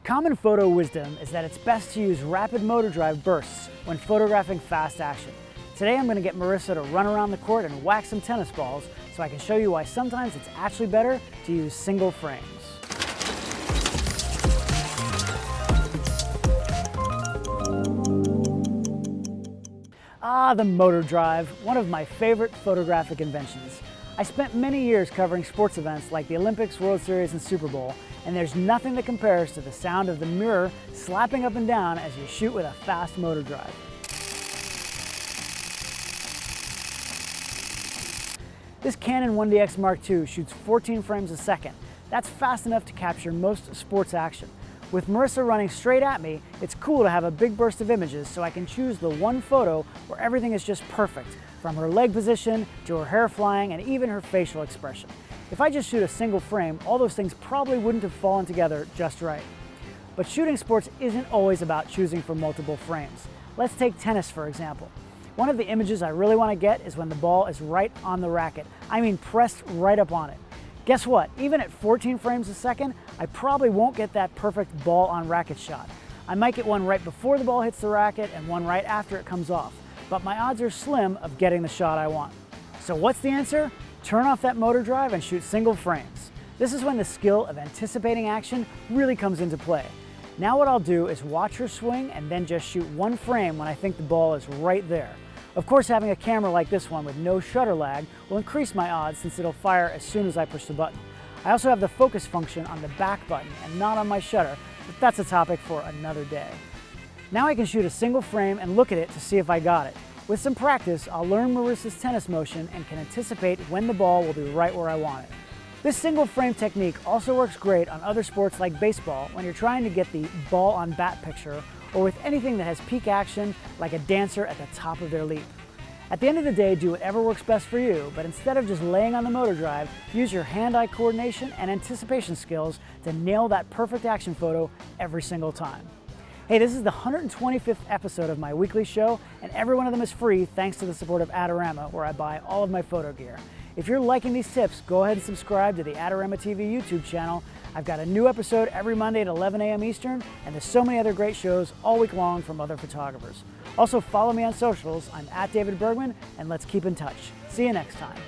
Common photo wisdom is that it's best to use rapid motor drive bursts when photographing fast action. Today I'm going to get Marissa to run around the court and whack some tennis balls so I can show you why sometimes it's actually better to use single frames. Ah, the motor drive, one of my favorite photographic inventions. I spent many years covering sports events like the Olympics, World Series, and Super Bowl, and there's nothing that compares to the sound of the mirror slapping up and down as you shoot with a fast motor drive. This Canon 1DX Mark II shoots 14 frames a second. That's fast enough to capture most sports action. With Marissa running straight at me, it's cool to have a big burst of images so I can choose the one photo where everything is just perfect, from her leg position to her hair flying and even her facial expression. If I just shoot a single frame, all those things probably wouldn't have fallen together just right. But shooting sports isn't always about choosing from multiple frames. Let's take tennis for example. One of the images I really want to get is when the ball is right on the racket. I mean pressed right up on it. Guess what? Even at 14 frames a second, I probably won't get that perfect ball on racket shot. I might get one right before the ball hits the racket and one right after it comes off, but my odds are slim of getting the shot I want. So what's the answer? Turn off that motor drive and shoot single frames. This is when the skill of anticipating action really comes into play. Now what I'll do is watch her swing and then just shoot one frame when I think the ball is right there. Of course, having a camera like this one with no shutter lag will increase my odds since it'll fire as soon as I push the button. I also have the focus function on the back button and not on my shutter, but that's a topic for another day. Now I can shoot a single frame and look at it to see if I got it. With some practice, I'll learn Marissa's tennis motion and can anticipate when the ball will be right where I want it. This single frame technique also works great on other sports like baseball when you're trying to get the ball on bat picture, or with anything that has peak action like a dancer at the top of their leap. At the end of the day, do whatever works best for you, but instead of just laying on the motor drive, use your hand-eye coordination and anticipation skills to nail that perfect action photo every single time. Hey, this is the 125th episode of my weekly show, and every one of them is free thanks to the support of Adorama, where I buy all of my photo gear. If you're liking these tips, go ahead and subscribe to the Adorama TV YouTube channel. I've got a new episode every Monday at 11 a.m. Eastern, and there's so many other great shows all week long from other photographers. Also, follow me on socials. I'm @David Bergman, and let's keep in touch. See you next time.